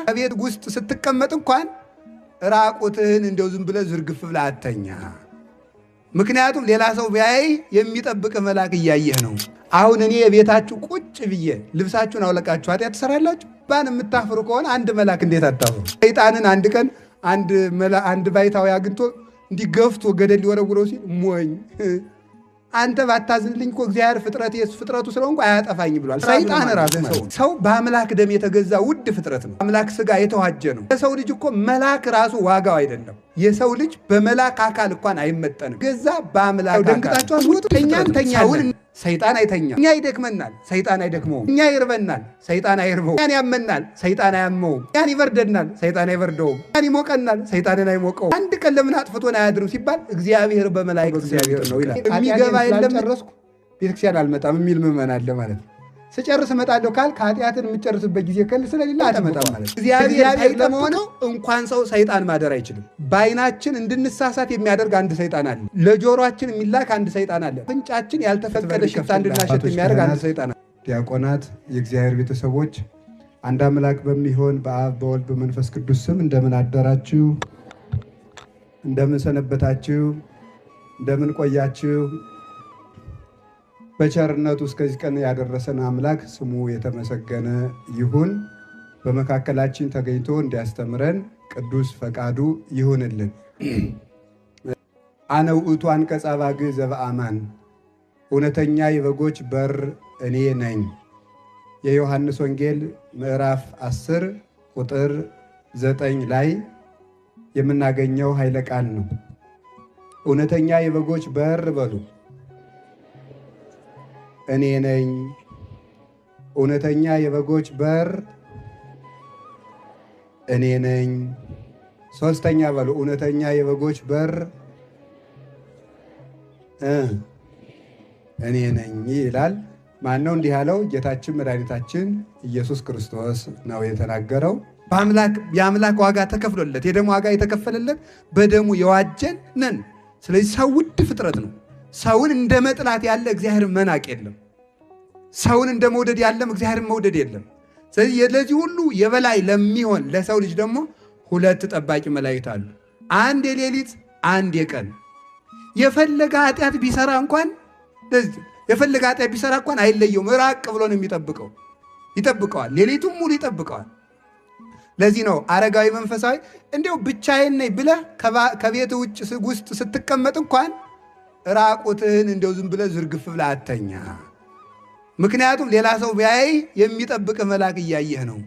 ቤት ውስጥ ስትቀመጥ እንኳን ራቁትህን እንደው ዝም ብለህ ዝርግፍ ብለህ አተኛ። ምክንያቱም ሌላ ሰው ቢያይ የሚጠብቅ መልአክ እያየህ ነው። አሁን እኔ የቤታችሁ ቁጭ ብዬ ልብሳችሁን አውለቃችሁ ኃጢአት ትሰራላችሁ? ባን የምታፍሩ ከሆነ አንድ መልአክ እንዴት አታፍሩ? ሰይጣንን አንድ ቀን አንድ ባይታዊ አግኝቶ እንዲገፍቶ ገደል ሊወረውረው ሲል ሞኝ አንተ ባታዝንልኝ እኮ እግዚአብሔር ፍጥረቱ ስለሆንኩ አያጠፋኝ ብሏል። ሰይጣን ራሱ ሰው በአምላክ ደም የተገዛ ውድ ፍጥረት ነው። አምላክ ስጋ የተዋጀ ነው። የሰው ልጅ እኮ መልአክ ራሱ ዋጋው አይደለም። የሰው ልጅ በመልአክ አካል እንኳን አይመጠንም። ገዛ በአምላክ ደንግጣቸው አስወጡ። እኛን ተኛውን ሰይጣን አይተኛም። እኛ ይደክመናል፣ ሰይጣን አይደክመውም። እኛ ይርበናል፣ ሰይጣን አይርበውም። እኛን ያመናል፣ ሰይጣን አያመውም። እኛን ይበርደናል፣ ሰይጣን አይበርደውም። እኛን ይሞቀናል፣ ሰይጣንን አይሞቀውም። አንድ ቀን ለምን አጥፍቶን አያድርም ሲባል እግዚአብሔር በመላእክት እግዚአብሔር ነው ይላል። የሚገባ የለም ጨረስኩ ቤተክርስቲያን አልመጣም የሚል ምዕመን አለ ማለት ነው። ስጨርስ እመጣለሁ ካልክ ኃጢአትን የምትጨርስበት ጊዜ ከል ስለሌለ አትመጣም ማለት ነው። እግዚአብሔር ለመሆኑ እንኳን ሰው ሰይጣን ማደር አይችልም። በዓይናችን እንድንሳሳት የሚያደርግ አንድ ሰይጣን አለ። ለጆሮአችን የሚላክ አንድ ሰይጣን አለ። ፍንጫችን ያልተፈቀደ ሽታ እንድናሸት የሚያደርግ አንድ ሰይጣን አለ። ዲያቆናት፣ የእግዚአብሔር ቤተሰቦች አንድ አምላክ በሚሆን በአብ በወልድ በመንፈስ ቅዱስ ስም እንደምን አደራችሁ? እንደምን ሰነበታችሁ? እንደምን ቆያችሁ? በቸርነቱ እስከዚህ ቀን ያደረሰን አምላክ ስሙ የተመሰገነ ይሁን። በመካከላችን ተገኝቶ እንዲያስተምረን ቅዱስ ፈቃዱ ይሁንልን። አነ ውእቱ አንቀጸ አባግዕ ዘበአማን፣ እውነተኛ የበጎች በር እኔ ነኝ። የዮሐንስ ወንጌል ምዕራፍ 10 ቁጥር 9 ላይ የምናገኘው ኃይለ ቃል ነው። እውነተኛ የበጎች በር በሉ እኔ ነኝ። እውነተኛ የበጎች በር እኔ ነኝ። ሶስተኛ በሉ እውነተኛ የበጎች በር እኔ ነኝ ይላል። ማን ነው እንዲህ ያለው? ጌታችን መድኃኒታችን ኢየሱስ ክርስቶስ ነው የተናገረው። የአምላክ ዋጋ ተከፍሎለት፣ የደም ዋጋ የተከፈለለት በደሙ የዋጀን ነን። ስለዚህ ሰው ውድ ፍጥረት ነው። ሰውን እንደ መጥላት ያለ እግዚአብሔር መናቅ የለም። ሰውን እንደ መውደድ ያለም እግዚአብሔርን መውደድ የለም። ስለዚህ ለዚህ ሁሉ የበላይ ለሚሆን ለሰው ልጅ ደግሞ ሁለት ጠባቂ መላእክት አሉ። አንድ የሌሊት አንድ የቀን። የፈለገ ኃጢአት ቢሰራ እንኳን አይለየውም። ራቅ ብሎ ነው የሚጠብቀው። ይጠብቀዋል። ሌሊቱም ሙሉ ይጠብቀዋል። ለዚህ ነው አረጋዊ መንፈሳዊ እንዲያው ብቻዬን ነኝ ብለህ ከቤት ውስጥ ስትቀመጥ እንኳን ራቁትህን እንደው ዝም ብለህ ዝርግፍ ብለህ አተኛ። ምክንያቱም ሌላ ሰው ቢያይ የሚጠብቅ መልአክ እያየህ ነው።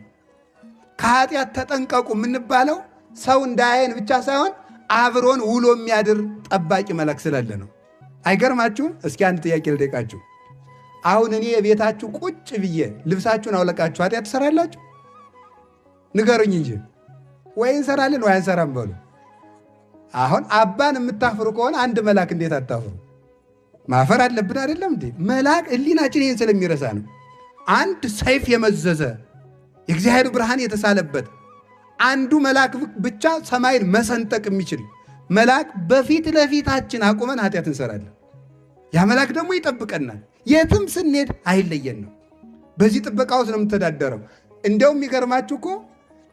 ከኃጢአት ተጠንቀቁ የምንባለው ሰው እንዳያየን ብቻ ሳይሆን አብሮን ውሎ የሚያድር ጠባቂ መልአክ ስላለ ነው። አይገርማችሁም? እስኪ አንድ ጥያቄ ልጠይቃችሁ። አሁን እኔ የቤታችሁ ቁጭ ብዬ ልብሳችሁን አውለቃችሁ ኃጢአት ትሰራላችሁ? ንገሩኝ እንጂ ወይ እንሰራለን ወይ አንሰራም በሉ። አሁን አባን የምታፍሩ ከሆነ አንድ መልአክ እንዴት አታፍሩ? ማፈር አለብን አይደለም እንዴ? መልአክ ሕሊናችን ይህን ስለሚረሳ ነው። አንድ ሰይፍ የመዘዘ የእግዚአብሔር ብርሃን የተሳለበት አንዱ መልአክ ብቻ ሰማይን መሰንጠቅ የሚችል መልአክ በፊት ለፊታችን አቁመን ኃጢአት እንሰራለን። ያ መልአክ ደግሞ ይጠብቀናል። የትም ስንሄድ አይለየን ነው። በዚህ ጥበቃ ውስጥ ነው የምተዳደረው። እንደውም የሚገርማችሁ እኮ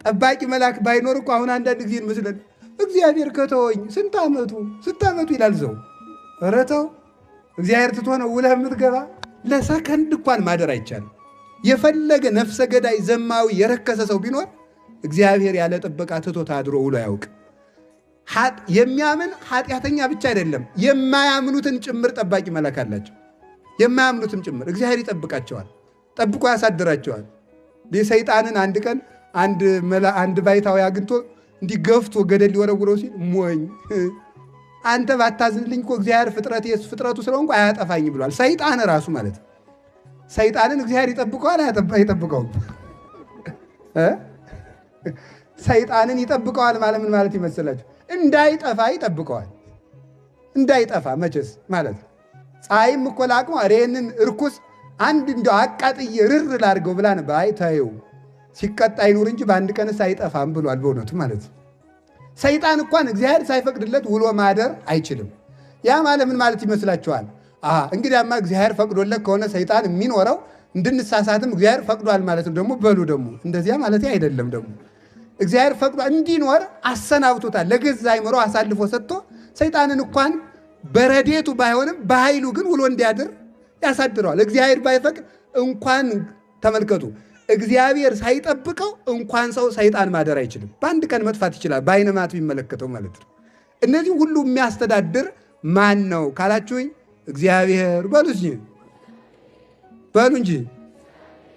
ጠባቂ መልአክ ባይኖር እኮ አሁን አንዳንድ ጊዜ እንመስለን እግዚአብሔር ከተወኝ ስንት ዓመቱ ይላል ሰው። ኧረ ተው፣ እግዚአብሔር ትቶ ነው ውለህ የምትገባ? ለሰከንድ እንኳን ማደር አይቻልም። የፈለገ ነፍሰ ገዳይ ዘማዊ የረከሰ ሰው ቢኖር እግዚአብሔር ያለ ጥበቃ ትቶ ታድሮ ውሎ አያውቅ። የሚያምን ኃጢአተኛ ብቻ አይደለም፣ የማያምኑትን ጭምር ጠባቂ መልአክ አላቸው። የማያምኑትን ጭምር እግዚአብሔር ይጠብቃቸዋል፣ ጠብቆ ያሳድራቸዋል። ሰይጣንን አንድ ቀን አንድ ባይታዊ አግኝቶ እንዲገፍቶ ገደል ሊወረውረው ሲል ሞኝ አንተ ባታዝንልኝ እኮ እግዚአብሔር ፍጥረቱ ስለሆንኩ አያጠፋኝ ብሏል። ሰይጣን ራሱ ማለት ነው። ሰይጣንን እግዚአብሔር ይጠብቀዋል አይጠብቀውም? ሰይጣንን ይጠብቀዋል ማለት ምን ማለት ይመስላችሁ? እንዳይጠፋ ይጠብቀዋል። እንዳይጠፋ መቼስ ማለት ነው። ፀሐይም እኮ ለአቅሟ ይህንን እርኩስ አንድ እንደው አቃጥዬ ርር ላድርገው ብላ ነበር። አይ ተይው ሲቀጣ ይኑር እንጂ በአንድ ቀንስ አይጠፋም ብሏል። በእውነቱ ማለት ነው። ሰይጣን እንኳን እግዚአብሔር ሳይፈቅድለት ውሎ ማደር አይችልም። ያ ማለት ምን ማለት ይመስላችኋል? እንግዲያማ እግዚአብሔር ፈቅዶለት ከሆነ ሰይጣን የሚኖረው እንድንሳሳትም እግዚአብሔር ፈቅዷል ማለት ነው። ደግሞ በሉ ደግሞ እንደዚያ ማለት አይደለም። ደግሞ እግዚአብሔር ፈቅዶ እንዲኖር አሰናብቶታል። ለገዛ አይምሮ አሳልፎ ሰጥቶ ሰይጣንን እንኳን በረዴቱ ባይሆንም በኃይሉ ግን ውሎ እንዲያድር ያሳድረዋል። እግዚአብሔር ባይፈቅድ እንኳን ተመልከቱ፣ እግዚአብሔር ሳይጠብቀው እንኳን ሰው ሰይጣን ማደር አይችልም። በአንድ ቀን መጥፋት ይችላል፣ በዓይነ ማቱ ቢመለከተው ማለት ነው። እነዚህ ሁሉ የሚያስተዳድር ማን ነው ካላችሁኝ፣ እግዚአብሔር በሉ እንጂ።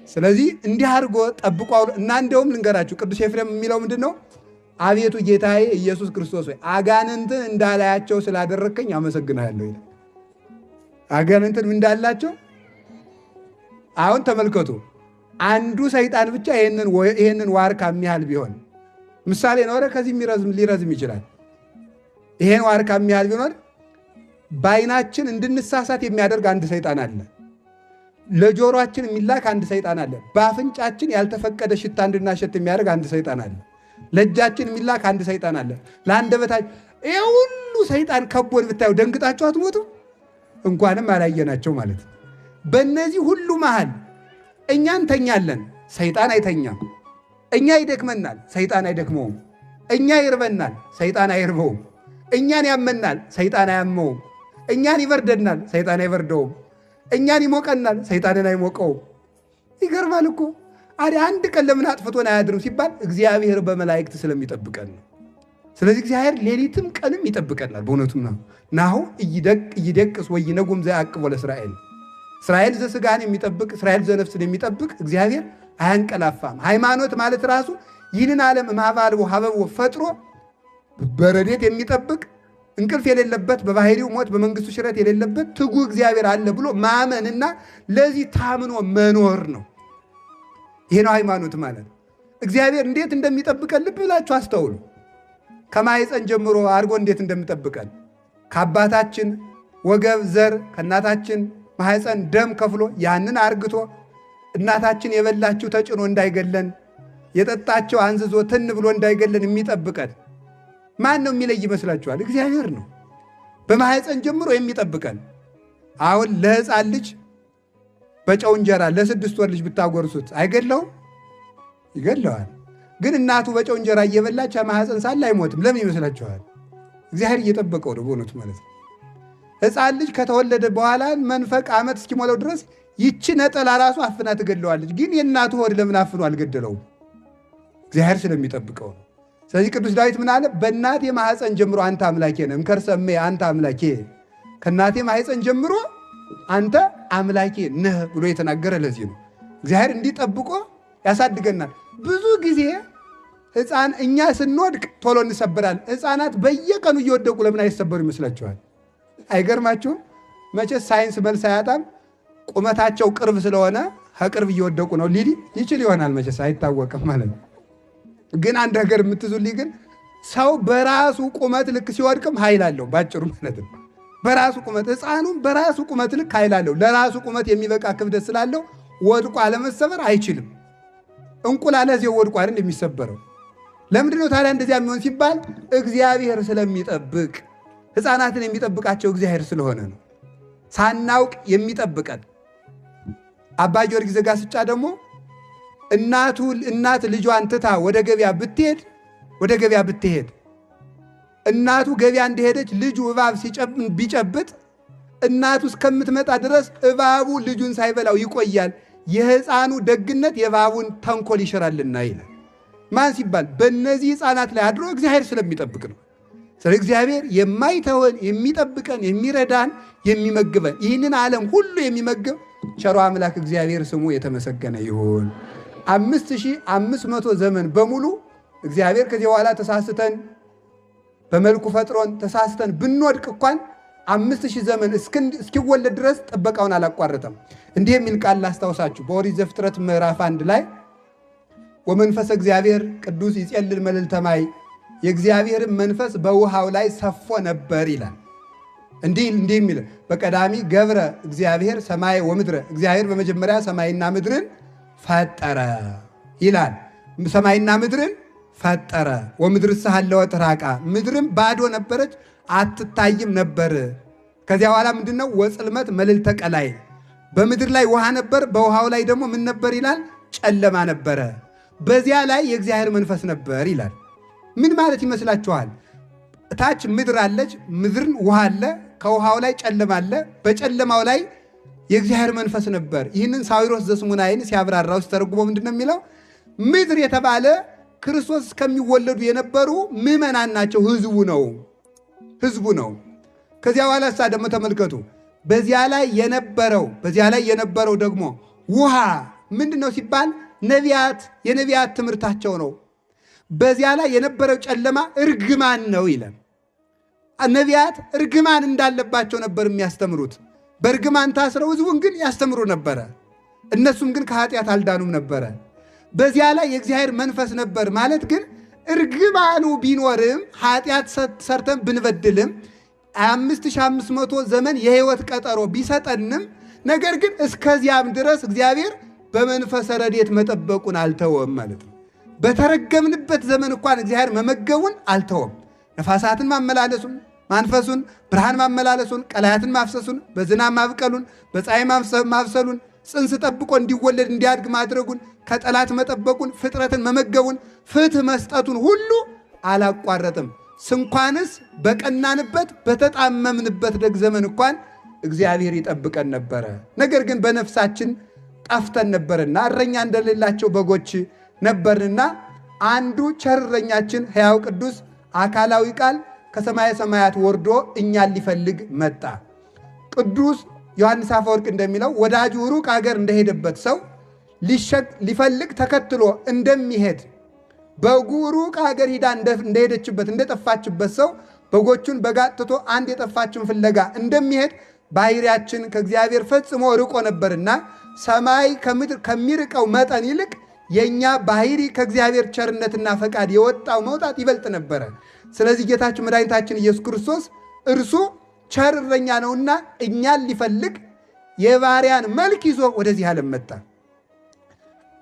ስለዚህ እንዲህ አድርጎ ጠብቆ እና እንደውም ልንገራችሁ፣ ቅዱስ ኤፍሬም የሚለው ምንድን ነው? አቤቱ ጌታዬ ኢየሱስ ክርስቶስ ሆይ አጋንንትን እንዳላያቸው ስላደረግከኝ አመሰግናለሁ ይላል። አጋንንትን እንዳላቸው አሁን ተመልከቱ። አንዱ ሰይጣን ብቻ ይሄንን ዋርካ የሚያህል ቢሆን ምሳሌ ነው። ከዚህ ሊረዝም ይችላል። ይሄን ዋርካ የሚያህል ቢሆን በዓይናችን እንድንሳሳት የሚያደርግ አንድ ሰይጣን አለ። ለጆሮአችን የሚላክ አንድ ሰይጣን አለ። በአፍንጫችን ያልተፈቀደ ሽታ እንድናሸት የሚያደርግ አንድ ሰይጣን አለ። ለእጃችን የሚላክ አንድ ሰይጣን አለ። ለአንደበታችን ይሄ ሁሉ ሰይጣን ከቦን ብታዩ ደንግጣችሁ አትሞቱ? እንኳንም አላየናቸው ማለት ነው። በእነዚህ ሁሉ መሃል እኛ እንተኛለን፣ ሰይጣን አይተኛም። እኛ ይደክመናል፣ ሰይጣን አይደክመውም። እኛ ይርበናል፣ ሰይጣን አይርበውም። እኛን ያመናል፣ ሰይጣን አያመውም። እኛን ይበርደናል፣ ሰይጣን አይበርደውም። እኛን ይሞቀናል፣ ሰይጣንን አይሞቀውም። ይገርማል እኮ። አንድ ቀን ለምን አጥፍቶን አያድርም ሲባል እግዚአብሔር በመላእክት ስለሚጠብቀን ነው። ስለዚህ እግዚአብሔር ሌሊትም ቀንም ይጠብቀናል። በእውነቱም ነው ናሁ እይደቅስ ወይነጉም ዘያዕቅቦ ለእስራኤል። እስራኤል ዘሥጋን የሚጠብቅ እስራኤል ዘነፍስን የሚጠብቅ እግዚአብሔር አያንቀላፋም። ሃይማኖት ማለት ራሱ ይህንን ዓለም እምኀበ ሀበቦ ፈጥሮ በረዴት የሚጠብቅ እንቅልፍ የሌለበት በባህሪው ሞት በመንግስቱ ሽረት የሌለበት ትጉህ እግዚአብሔር አለ ብሎ ማመንና ለዚህ ታምኖ መኖር ነው። ይሄ ነው ሃይማኖት ማለት። እግዚአብሔር እንዴት እንደሚጠብቀን ልብ ብላችሁ አስተውሉ። ከማኅፀን ጀምሮ አድርጎ እንዴት እንደሚጠብቀን ከአባታችን ወገብ ዘር ከእናታችን ማኅፀን ደም ከፍሎ ያንን አርግቶ እናታችን የበላችው ተጭኖ እንዳይገለን የጠጣቸው አንዝዞ ትን ብሎ እንዳይገለን የሚጠብቀን ማን ነው የሚለይ ይመስላችኋል? እግዚአብሔር ነው። በማኅፀን ጀምሮ የሚጠብቀን። አሁን ለሕፃን ልጅ በጨው እንጀራ ለ6 ወር ልጅ ብታጎርሱት አይገለውም? ይገለዋል። ግን እናቱ በጨው እንጀራ እየበላች ማኅፀን ሳለ አይሞትም። ለምን ይመስላችኋል? እግዚአብሔር እየጠበቀው ነው በእውነቱ ማለት ነው። ሕፃን ልጅ ከተወለደ በኋላ መንፈቅ ዓመት እስኪሞላው ድረስ ይቺ ነጠላ ራሱ አፍና ትገለዋለች። ግን የእናቱ ሆድ ለምን አፍኖ አልገደለውም? እግዚአብሔር ስለሚጠብቀው ነው። ስለዚህ ቅዱስ ዳዊት ምን አለ? በእናቴ ማኅፀን ጀምሮ አንተ አምላኬ ነህ፣ እምከርሰ እምዬ አንተ አምላኬ፣ ከእናቴ ማኅፀን ጀምሮ አንተ አምላኬ ነህ ብሎ የተናገረ ለዚህ ነው። እግዚአብሔር እንዲጠብቆ ያሳድገናል። ብዙ ጊዜ ሕፃን እኛ ስንወድቅ ቶሎ እንሰበራል። ሕፃናት በየቀኑ እየወደቁ ለምን አይሰበሩ ይመስላችኋል? አይገርማችሁም? መቼስ ሳይንስ መልስ አያጣም። ቁመታቸው ቅርብ ስለሆነ ከቅርብ እየወደቁ ነው ሊል ይችል ይሆናል። መቼስ አይታወቅም ማለት ነው። ግን አንድ ነገር የምትዙልኝ ግን ሰው በራሱ ቁመት ልክ ሲወድቅም ኃይል አለው። ባጭሩ ማለት ነው በራሱ ቁመት ሕፃኑም በራሱ ቁመት ልክ ኃይል አለው። ለራሱ ቁመት የሚበቃ ክብደት ስላለው ወድቆ አለመሰበር አይችልም። እንቁላል እዚያው ወድቆ አይደል የሚሰበረው? ለምንድን ነው ታዲያ እንደዚያ የሚሆን ሲባል እግዚአብሔር ስለሚጠብቅ፣ ሕፃናትን የሚጠብቃቸው እግዚአብሔር ስለሆነ ነው። ሳናውቅ የሚጠብቀን። አባ ጊዮርጊስ ዘጋስጫ ደግሞ እናት ልጇን ትታ ወደ ገበያ ብትሄድ እናቱ ገበያ እንደሄደች ልጁ እባብ ቢጨብጥ እናቱ እስከምትመጣ ድረስ እባቡ ልጁን ሳይበላው ይቆያል። የሕፃኑ ደግነት የእባቡን ተንኮል ይሽራልና ይላል። ማን ሲባል በእነዚህ ሕፃናት ላይ አድሮ እግዚአብሔር ስለሚጠብቅ ነው። ስለ እግዚአብሔር የማይተወን የሚጠብቀን፣ የሚረዳን፣ የሚመግበን ይህንን ዓለም ሁሉ የሚመግብ ቸሮ አምላክ እግዚአብሔር ስሙ የተመሰገነ ይሁን። 5500 ዘመን በሙሉ እግዚአብሔር ከዚህ በኋላ ተሳስተን በመልኩ ፈጥሮን ተሳስተን ብንወድቅ እንኳን 5000 ዘመን እስኪወለድ ድረስ ጥበቃውን አላቋረጠም። እንዲህ የሚል ቃል ላስታውሳችሁ። በኦሪት ዘፍጥረት ምዕራፍ 1 ላይ ወመንፈስ እግዚአብሔር ቅዱስ ይጼልል መልዕልተ ማይ፣ የእግዚአብሔርን መንፈስ በውሃው ላይ ሰፎ ነበር ይላል። እንዲህ የሚል በቀዳሚ ገብረ እግዚአብሔር ሰማይ ወምድረ፣ እግዚአብሔር በመጀመሪያ ሰማይና ምድርን ፈጠረ ይላል። ሰማይና ምድርን ፈጠረ። ወምድር ሳለወት ራቃ፣ ምድርም ባዶ ነበረች አትታይም ነበር። ከዚያ በኋላ ምንድነው? ወጽልመት መልዕልተ ቀላይ፣ በምድር ላይ ውሃ ነበር፣ በውሃው ላይ ደግሞ ምን ነበር ይላል? ጨለማ ነበረ። በዚያ ላይ የእግዚአብሔር መንፈስ ነበር ይላል። ምን ማለት ይመስላችኋል? ታች ምድር አለች፣ ምድርን ውሃ አለ፣ ከውሃው ላይ ጨለማ አለ፣ በጨለማው ላይ የእግዚአብሔር መንፈስ ነበር። ይህንን ሳዊሮስ ዘስሙናይን ሲያብራራው ሲተረጉሞ ምንድን ነው የሚለው? ምድር የተባለ ክርስቶስ እስከሚወለዱ የነበሩ ምዕመናን ናቸው። ህዝቡ ነው። ከዚያ በኋላ እሳ ደግሞ ተመልከቱ፣ በዚያ ላይ የነበረው ደግሞ ውሃ ምንድን ነው ሲባል የነቢያት ትምህርታቸው ነው። በዚያ ላይ የነበረው ጨለማ እርግማን ነው ይላል። ነቢያት እርግማን እንዳለባቸው ነበር የሚያስተምሩት። በእርግማን ታስረው ህዝቡን ግን ያስተምሩ ነበረ። እነሱም ግን ከኃጢአት አልዳኑም ነበረ። በዚያ ላይ የእግዚአብሔር መንፈስ ነበር ማለት ግን እርግማኑ ቢኖርም ኃጢአት ሰርተን ብንበድልም 5500 ዘመን የህይወት ቀጠሮ ቢሰጠንም ነገር ግን እስከዚያም ድረስ እግዚአብሔር በመንፈሰ ረድኤት መጠበቁን አልተወም ማለት ነው። በተረገምንበት ዘመን እንኳን እግዚአብሔር መመገቡን አልተወም። ነፋሳትን ማመላለሱን፣ ማንፈሱን፣ ብርሃን ማመላለሱን፣ ቀላያትን ማፍሰሱን፣ በዝናብ ማብቀሉን፣ በፀሐይ ማብሰሉን፣ ጽንስ ጠብቆ እንዲወለድ እንዲያድግ ማድረጉን፣ ከጠላት መጠበቁን፣ ፍጥረትን መመገቡን፣ ፍትህ መስጠቱን ሁሉ አላቋረጥም። ስንኳንስ በቀናንበት በተጣመምንበት ደግ ዘመን እንኳን እግዚአብሔር ይጠብቀን ነበረ። ነገር ግን በነፍሳችን ጠፍተን ነበርና እረኛ እንደሌላቸው በጎች ነበርንና አንዱ ቸር እረኛችን ሕያው ቅዱስ አካላዊ ቃል ከሰማየ ሰማያት ወርዶ እኛን ሊፈልግ መጣ። ቅዱስ ዮሐንስ አፈወርቅ እንደሚለው ወዳጁ ሩቅ ሀገር እንደሄደበት ሰው ሊፈልግ ተከትሎ እንደሚሄድ በጉ ሩቅ ሀገር ሂዳ እንደሄደችበት እንደጠፋችበት ሰው በጎቹን በጋጥቶ አንድ የጠፋችን ፍለጋ እንደሚሄድ ባህሪያችን ከእግዚአብሔር ፈጽሞ ርቆ ነበርና ሰማይ ከምድር ከሚርቀው መጠን ይልቅ የእኛ ባህሪ ከእግዚአብሔር ቸርነትና ፈቃድ የወጣው መውጣት ይበልጥ ነበረ። ስለዚህ ጌታችን መድኃኒታችን ኢየሱስ ክርስቶስ እርሱ ቸር እረኛ ነውና እኛን ሊፈልግ የባሪያን መልክ ይዞ ወደዚህ ዓለም መጣ።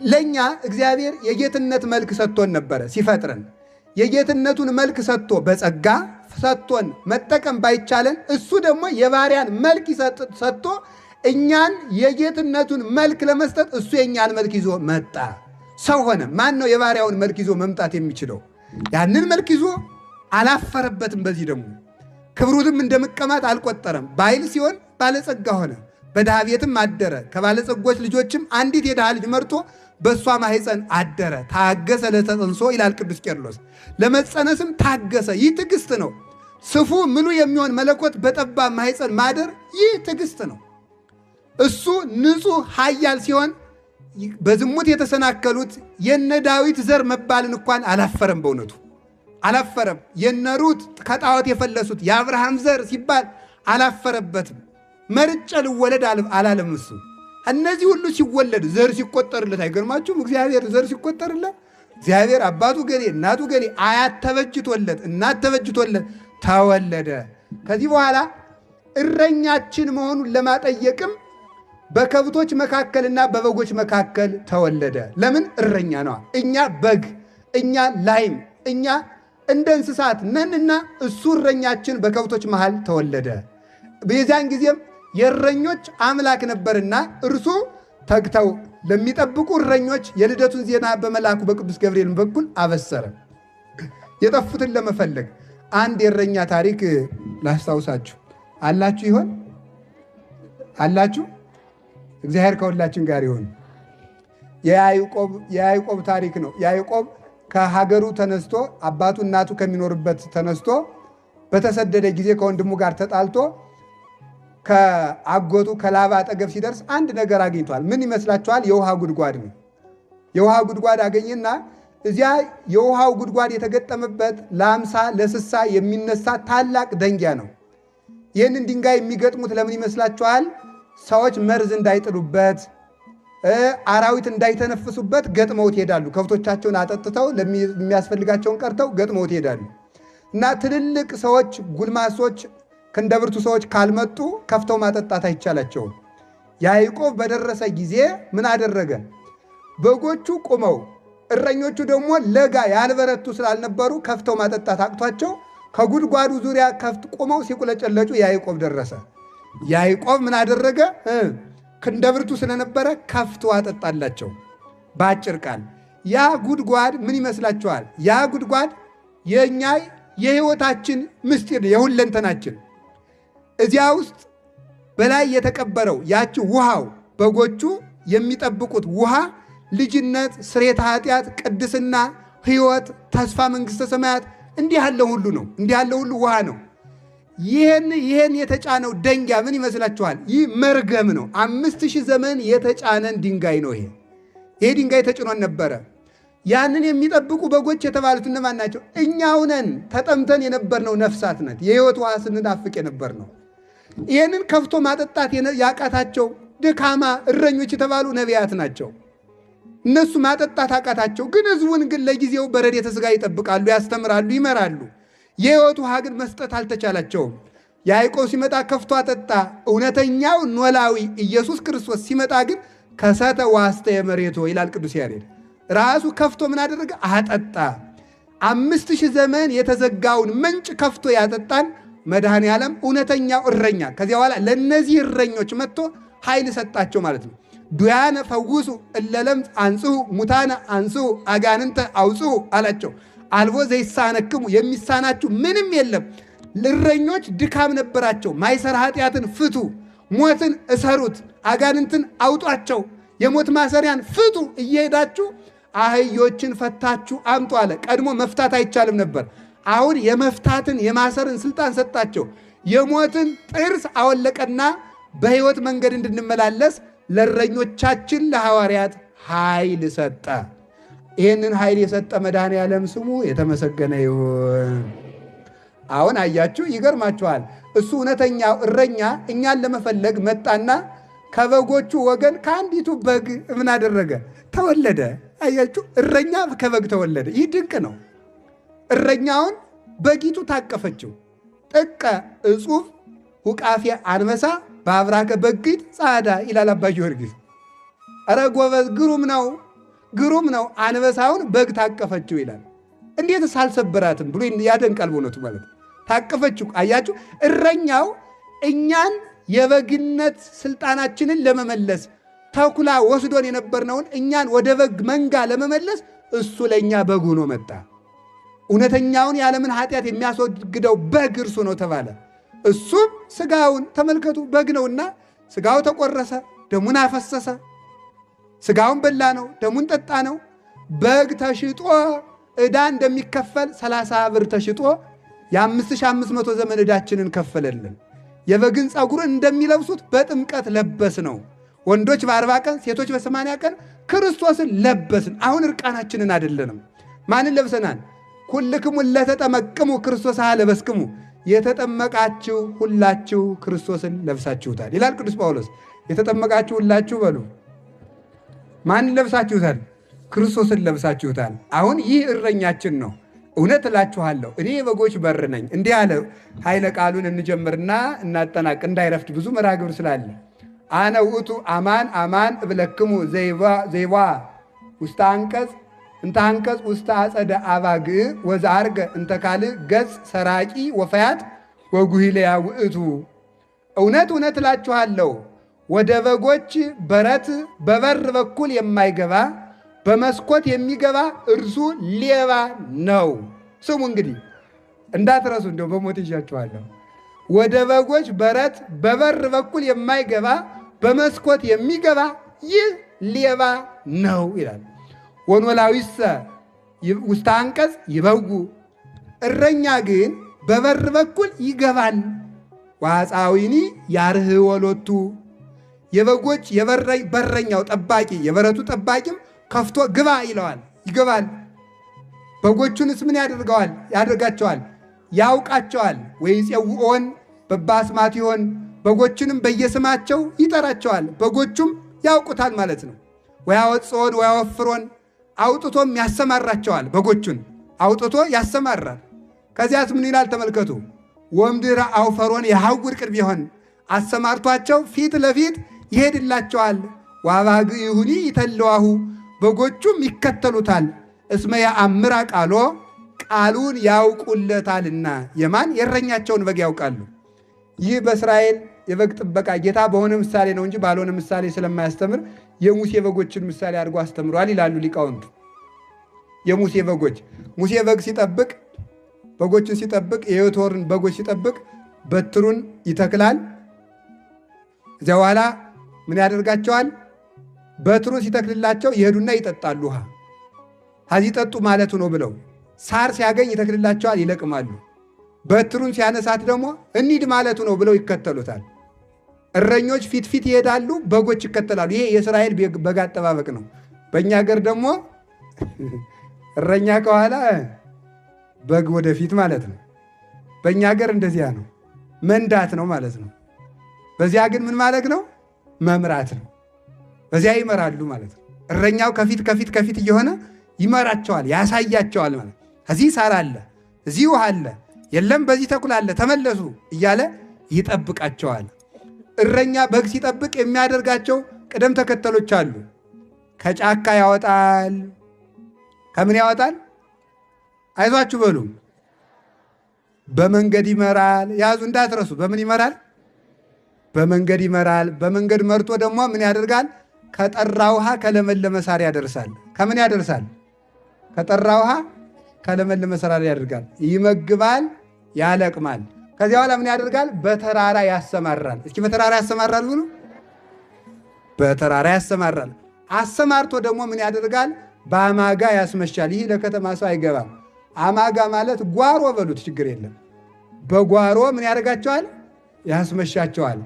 ለእኛ እግዚአብሔር የጌትነት መልክ ሰጥቶን ነበረ ሲፈጥረን። የጌትነቱን መልክ ሰጥቶ በጸጋ ሰጥቶን መጠቀም ባይቻለን እሱ ደግሞ የባሪያን መልክ ሰጥቶ እኛን የጌትነቱን መልክ ለመስጠት እሱ የእኛን መልክ ይዞ መጣ፣ ሰው ሆነ። ማን ነው የባሪያውን መልክ ይዞ መምጣት የሚችለው? ያንን መልክ ይዞ አላፈረበትም። በዚህ ደግሞ ክብሩትም እንደ መቀማት አልቆጠረም። ባይል ሲሆን ባለጸጋ ሆነ፣ በድሃ ቤትም አደረ። ከባለጸጎች ልጆችም አንዲት የድሃ ልጅ መርጦ በእሷ ማኅፀን አደረ። ታገሰ ለተጸንሶ ይላል ቅዱስ ቄርሎስ። ለመጸነስም ታገሰ። ይህ ትዕግስት ነው። ስፉ ምሉ የሚሆን መለኮት በጠባብ ማኅፀን ማደር ይህ ትዕግስት ነው። እሱ ንጹሕ ኃያል ሲሆን በዝሙት የተሰናከሉት የነ ዳዊት ዘር መባልን እንኳን አላፈረም። በእውነቱ አላፈረም። የነ ሩት ከጣዖት የፈለሱት የአብርሃም ዘር ሲባል አላፈረበትም። መርጬ ልወለድ አላለም እሱ። እነዚህ ሁሉ ሲወለድ ዘር ሲቆጠርለት አይገርማችሁም? እግዚአብሔር ዘር ሲቆጠርለት እግዚአብሔር አባቱ ገሌ እናቱ ገሌ አያት ተበጅቶለት እናት ተበጅቶለት ተወለደ። ከዚህ በኋላ እረኛችን መሆኑን ለማጠየቅም በከብቶች መካከልና በበጎች መካከል ተወለደ። ለምን? እረኛ ነዋ። እኛ በግ፣ እኛ ላይም፣ እኛ እንደ እንስሳት ነንና እሱ እረኛችን በከብቶች መሃል ተወለደ። በዚያን ጊዜም የእረኞች አምላክ ነበርና እርሱ ተግተው ለሚጠብቁ እረኞች የልደቱን ዜና በመልአኩ በቅዱስ ገብርኤል በኩል አበሰረ። የጠፉትን ለመፈለግ አንድ የእረኛ ታሪክ ላስታውሳችሁ። አላችሁ ይሆን? አላችሁ? እግዚአብሔር ከሁላችን ጋር ይሁን። የያዕቆብ ታሪክ ነው። ያዕቆብ ከሀገሩ ተነስቶ አባቱ እናቱ ከሚኖርበት ተነስቶ በተሰደደ ጊዜ ከወንድሙ ጋር ተጣልቶ ከአጎቱ ከላባ አጠገብ ሲደርስ አንድ ነገር አግኝቷል። ምን ይመስላችኋል? የውሃ ጉድጓድ ነው። የውሃ ጉድጓድ አገኘና እዚያ የውሃው ጉድጓድ የተገጠመበት ለ50 ለ60 የሚነሳ ታላቅ ደንጊያ ነው። ይህንን ድንጋይ የሚገጥሙት ለምን ይመስላችኋል? ሰዎች መርዝ እንዳይጥሉበት፣ አራዊት እንዳይተነፍሱበት ገጥመውት ይሄዳሉ። ከብቶቻቸውን አጠጥተው የሚያስፈልጋቸውን ቀርተው ገጥመውት ይሄዳሉ። እና ትልልቅ ሰዎች ጉልማሶች ክንደብርቱ ሰዎች ካልመጡ ከፍተው ማጠጣት አይቻላቸውም። ያዕቆብ በደረሰ ጊዜ ምን አደረገ? በጎቹ ቁመው እረኞቹ ደግሞ ለጋ ያልበረቱ ስላልነበሩ ከፍተው ማጠጣት አቅቷቸው ከጉድጓዱ ዙሪያ ከፍት ቁመው ሲቁለጨለጩ ያዕቆብ ደረሰ። ያዕቆብ ምን አደረገ? ክንደብርቱ ስለነበረ ከፍቶ አጠጣላቸው። በአጭር ቃል ያ ጉድጓድ ምን ይመስላችኋል? ያ ጉድጓድ የኛ የሕይወታችን ምስጢር የሁለንተናችን እዚያ ውስጥ በላይ የተቀበረው ያቺ ውሃው በጎቹ የሚጠብቁት ውሃ ልጅነት፣ ስርየተ ኃጢአት፣ ቅድስና፣ ሕይወት፣ ተስፋ መንግሥተ ሰማያት እንዲህ ያለው ሁሉ ነው። እንዲህ ያለው ሁሉ ውሃ ነው። ይህን የተጫነው ደንጊያ ምን ይመስላችኋል? ይህ መርገም ነው። 5000 ዘመን የተጫነን ድንጋይ ነው። ይሄ ድንጋይ ተጭኖን ነበረ። ያንን የሚጠብቁ በጎች የተባሉት እነማን ናቸው? እኛው ነን። ተጠምተን የነበርነው ነፍሳት ነት የሕይወት ውሃ ስንናፍቅ የነበር ነው። ይህንን ከፍቶ ማጠጣት ያቃታቸው ደካማ እረኞች የተባሉ ነቢያት ናቸው። እነሱ ማጠጣት አቃታቸው። ግን ሕዝቡን ግን ለጊዜው በረድኤተ ሥጋ ይጠብቃሉ፣ ያስተምራሉ፣ ይመራሉ። የሕይወት ውሃ ግን መስጠት አልተቻላቸውም። ያዕቆብ ሲመጣ ከፍቶ አጠጣ። እውነተኛው ኖላዊ ኢየሱስ ክርስቶስ ሲመጣ ግን ከሰተ ዋስተየ መሬቶ ይላል ቅዱስ ያሬድ። ራሱ ከፍቶ ምን አደረገ? አጠጣ። 5000 ዘመን የተዘጋውን ምንጭ ከፍቶ ያጠጣን መድኃኔ ዓለም እውነተኛው እረኛ። ከዚያ በኋላ ለእነዚህ እረኞች መጥቶ ኃይል ሰጣቸው ማለት ነው። ዱያነ ፈውሱ እለለምጽ አንጽሁ ሙታነ አንጽሁ አጋንንተ አውጽሁ አላቸው። አልቦ ዘይሳነክሙ የሚሳናችሁ ምንም የለም። እረኞች ድካም ነበራቸው። ማይሰራ ኃጢአትን ፍቱ፣ ሞትን እሰሩት፣ አጋንንትን አውጧቸው፣ የሞት ማሰሪያን ፍቱ፣ እየሄዳችሁ አህዮችን ፈታችሁ አምጡ አለ። ቀድሞ መፍታት አይቻልም ነበር። አሁን የመፍታትን የማሰርን ስልጣን ሰጣቸው። የሞትን ጥርስ አወለቀና በሕይወት መንገድ እንድንመላለስ ለእረኞቻችን ለሐዋርያት ኃይል ሰጠ። ይህንን ኃይል የሰጠ መድኃኔ ዓለም ስሙ የተመሰገነ ይሁን። አሁን አያችሁ፣ ይገርማችኋል። እሱ እውነተኛው እረኛ እኛን ለመፈለግ መጣና ከበጎቹ ወገን ከአንዲቱ በግ ምን አደረገ? ተወለደ። አያችሁ፣ እረኛ ከበግ ተወለደ። ይህ ድንቅ ነው። እረኛውን በጊቱ ታቀፈችው። ጥቀ እጹፍ ውቃፊ አንበሳ በአብራከ በግት ጻዳ ይላል አባ ጊዮርጊስ። ኧረ ጎበዝ፣ ግሩም ነው፣ ግሩም ነው። አንበሳውን በግ ታቀፈችው ይላል። እንዴት ሳልሰበራትም ብሎ ያደንቃል። በእውነቱ ማለት ታቀፈችው። አያችሁ፣ እረኛው እኛን የበግነት ስልጣናችንን ለመመለስ ተኩላ ወስዶን የነበርነውን እኛን ወደ በግ መንጋ ለመመለስ እሱ ለእኛ በግ ሆኖ መጣ። እውነተኛውን የዓለምን ኃጢአት የሚያስወግደው በግ እርሱ ነው ተባለ። እሱም ስጋውን ተመልከቱ፣ በግ ነውና ስጋው ተቆረሰ፣ ደሙን አፈሰሰ። ስጋውን በላ ነው፣ ደሙን ጠጣ ነው። በግ ተሽጦ ዕዳ እንደሚከፈል 30 ብር ተሽጦ የ5500 ዘመን ዕዳችንን ከፈለልን። የበግን ፀጉርን እንደሚለብሱት በጥምቀት ለበስ ነው። ወንዶች በ40 ቀን ሴቶች በ80 ቀን ክርስቶስን ለበስን። አሁን እርቃናችንን አይደለንም። ማንን ለብሰናል? ኩልክሙ ለተጠመቅሙ ክርስቶስ ለበስክሙ፣ የተጠመቃችሁ ሁላችሁ ክርስቶስን ለብሳችሁታል ይላል ቅዱስ ጳውሎስ። የተጠመቃችሁ ሁላችሁ በሉ። ማንን ለብሳችሁታል? ክርስቶስን ለብሳችሁታል። አሁን ይህ እረኛችን ነው። እውነት እላችኋለሁ እኔ የበጎች በር ነኝ። እንዲህ ያለ ኃይለ ቃሉን እንጀምርና እናጠናቅ፣ እንዳይረፍድ ብዙ መርሐ ግብር ስላለ። አነ ውእቱ አማን አማን እብለክሙ ዘይባ ውስተ አንቀጽ እንተ አንቀጽ ውስተ አጸደ አባግዕ ወዘአርገ እንተ ካልእ ገጽ ሰራቂ ወፈያት ወጉሂለያ ውእቱ። እውነት እውነት እላችኋለሁ ወደ በጎች በረት በበር በኩል የማይገባ በመስኮት የሚገባ እርሱ ሌባ ነው። ስሙ እንግዲህ እንዳትረሱ፣ እንደው በሞት ይዣችኋለሁ። ወደ በጎች በረት በበር በኩል የማይገባ በመስኮት የሚገባ ይህ ሌባ ነው ይላል። ወኖላዊሰ ውስተ አንቀጽ ይበጉ፣ እረኛ ግን በበር በኩል ይገባል። ወአፃዊኒ ያርኅዎ ሎቱ፣ የበጎች በረኛው ጠባቂ የበረቱ ጠባቂም ከፍቶ ግባ ይለዋል፣ ይገባል። በጎቹንስ ምን ያደርጋቸዋል? ያውቃቸዋል። ወይፄውዖን በበአስማቲሆን፣ በጎቹንም በየስማቸው ይጠራቸዋል። በጎቹም ያውቁታል ማለት ነው። ወያወፅኦን ወያወፍሮን፣ አውጥቶም ያሰማራቸዋል። በጎቹን አውጥቶ ያሰማራል። ከዚያስ ምን ይላል ተመልከቱ። ወምድረ አውፈሮን የሐውር ቅድሜሆን፣ አሰማርቷቸው ፊት ለፊት ይሄድላቸዋል። ወአባግዕሁኒ ይተለዋሁ፣ በጎቹም ይከተሉታል። እስመ ያአምራ ቃሎ፣ ቃሉን ያውቁለታልና። የማን? የእረኛቸውን በግ ያውቃሉ። ይህ በእስራኤል የበግ ጥበቃ ጌታ በሆነ ምሳሌ ነው እንጂ ባልሆነ ምሳሌ ስለማያስተምር የሙሴ በጎችን ምሳሌ አድርጎ አስተምሯል ይላሉ ሊቃውንቱ። የሙሴ በጎች። ሙሴ በግ ሲጠብቅ በጎችን ሲጠብቅ የዮቶርን በጎች ሲጠብቅ በትሩን ይተክላል። እዚያ በኋላ ምን ያደርጋቸዋል? በትሩን ሲተክልላቸው ይሄዱና ይጠጣሉ ውሃ። ከዚህ ጠጡ ማለቱ ነው ብለው ሳር ሲያገኝ ይተክልላቸዋል፣ ይለቅማሉ። በትሩን ሲያነሳት ደግሞ እንሂድ ማለቱ ነው ብለው ይከተሉታል። እረኞች ፊት ፊት ይሄዳሉ፣ በጎች ይከተላሉ። ይሄ የእስራኤል በግ አጠባበቅ ነው። በእኛ ሀገር ደግሞ እረኛ ከኋላ በግ ወደፊት ማለት ነው። በእኛ ሀገር እንደዚያ ነው፣ መንዳት ነው ማለት ነው። በዚያ ግን ምን ማለት ነው? መምራት ነው። በዚያ ይመራሉ ማለት ነው። እረኛው ከፊት ከፊት ከፊት እየሆነ ይመራቸዋል፣ ያሳያቸዋል ማለት። እዚህ ሳር አለ፣ እዚህ ውሃ አለ፣ የለም በዚህ ተኩል አለ፣ ተመለሱ እያለ ይጠብቃቸዋል። እረኛ በግ ሲጠብቅ የሚያደርጋቸው ቅደም ተከተሎች አሉ። ከጫካ ያወጣል። ከምን ያወጣል? አይዟችሁ በሉ። በመንገድ ይመራል። ያዙ እንዳትረሱ። በምን ይመራል? በመንገድ ይመራል። በመንገድ መርቶ ደግሞ ምን ያደርጋል? ከጠራ ውሃ ከለመለመ ሳር ያደርሳል። ከምን ያደርሳል? ከጠራ ውሃ ከለመለመ ሳር ያደርጋል። ይመግባል፣ ያለቅማል። ከዚያ በኋላ ምን ያደርጋል? በተራራ ያሰማራል። እስኪ በተራራ ያሰማራል ብሎ በተራራ ያሰማራል። አሰማርቶ ደግሞ ምን ያደርጋል? በአማጋ ያስመሻል። ይህ ለከተማ ሰው አይገባም። አማጋ ማለት ጓሮ በሉት፣ ችግር የለም። በጓሮ ምን ያደርጋቸዋል? ያስመሻቸዋል።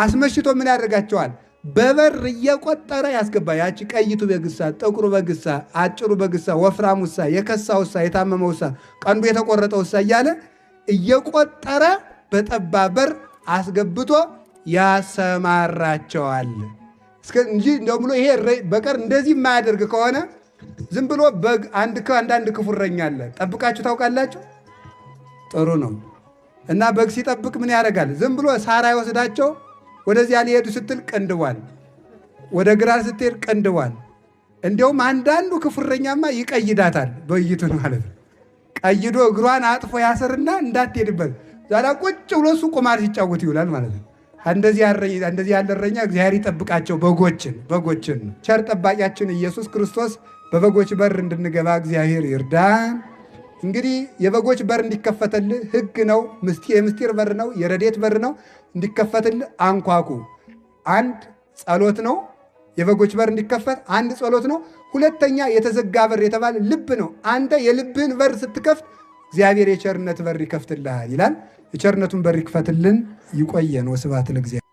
አስመሽቶ ምን ያደርጋቸዋል? በበር እየቆጠረ ያስገባ። ያቺ ቀይቱ በግሳ፣ ጥቁሩ በግሳ፣ አጭሩ በግሳ፣ ወፍራሙሳ፣ የከሳውሳ፣ የታመመውሳ፣ ቀንዱ የተቆረጠውሳ እያለ እየቆጠረ በጠባብ በር አስገብቶ ያሰማራቸዋል እንጂ እንደው ብሎ ይሄ በቀር እንደዚህ የማያደርግ ከሆነ ዝም ብሎ በግ አንዳንድ ክፉ እረኛ አለ። ጠብቃችሁ ታውቃላችሁ? ጥሩ ነው። እና በግ ሲጠብቅ ምን ያደርጋል? ዝም ብሎ ሳር አይወስዳቸው። ወደዚያ ሊሄዱ ስትል ቀንድቧል፣ ወደ ግራ ስትሄድ ቀንድቧል። እንዲያውም አንዳንዱ ክፉ እረኛማ ይቀይዳታል፣ በይቱን ማለት ነው። ቀይዶ እግሯን አጥፎ ያሰርና እንዳትሄድበት ዛሬ ቁጭ ብሎ እሱ ቁማር ሲጫወት ይውላል ማለት ነው። እንደዚህ ያለ እረኛ እግዚአብሔር ይጠብቃቸው በጎችን። ቸር ጠባቂያችን ኢየሱስ ክርስቶስ በበጎች በር እንድንገባ እግዚአብሔር ይርዳን። እንግዲህ የበጎች በር እንዲከፈትልህ ሕግ ነው፣ የምስጢር በር ነው፣ የረድኤት በር ነው። እንዲከፈትልህ አንኳኩ። አንድ ጸሎት ነው። የበጎች በር እንዲከፈት አንድ ጸሎት ነው። ሁለተኛ የተዘጋ በር የተባለ ልብ ነው። አንተ የልብህን በር ስትከፍት እግዚአብሔር የቸርነት በር ይከፍትልሃል ይላል። የቸርነቱን በር ይክፈትልን። ይቆየን። ወስብሐት ለእግዚአብሔር።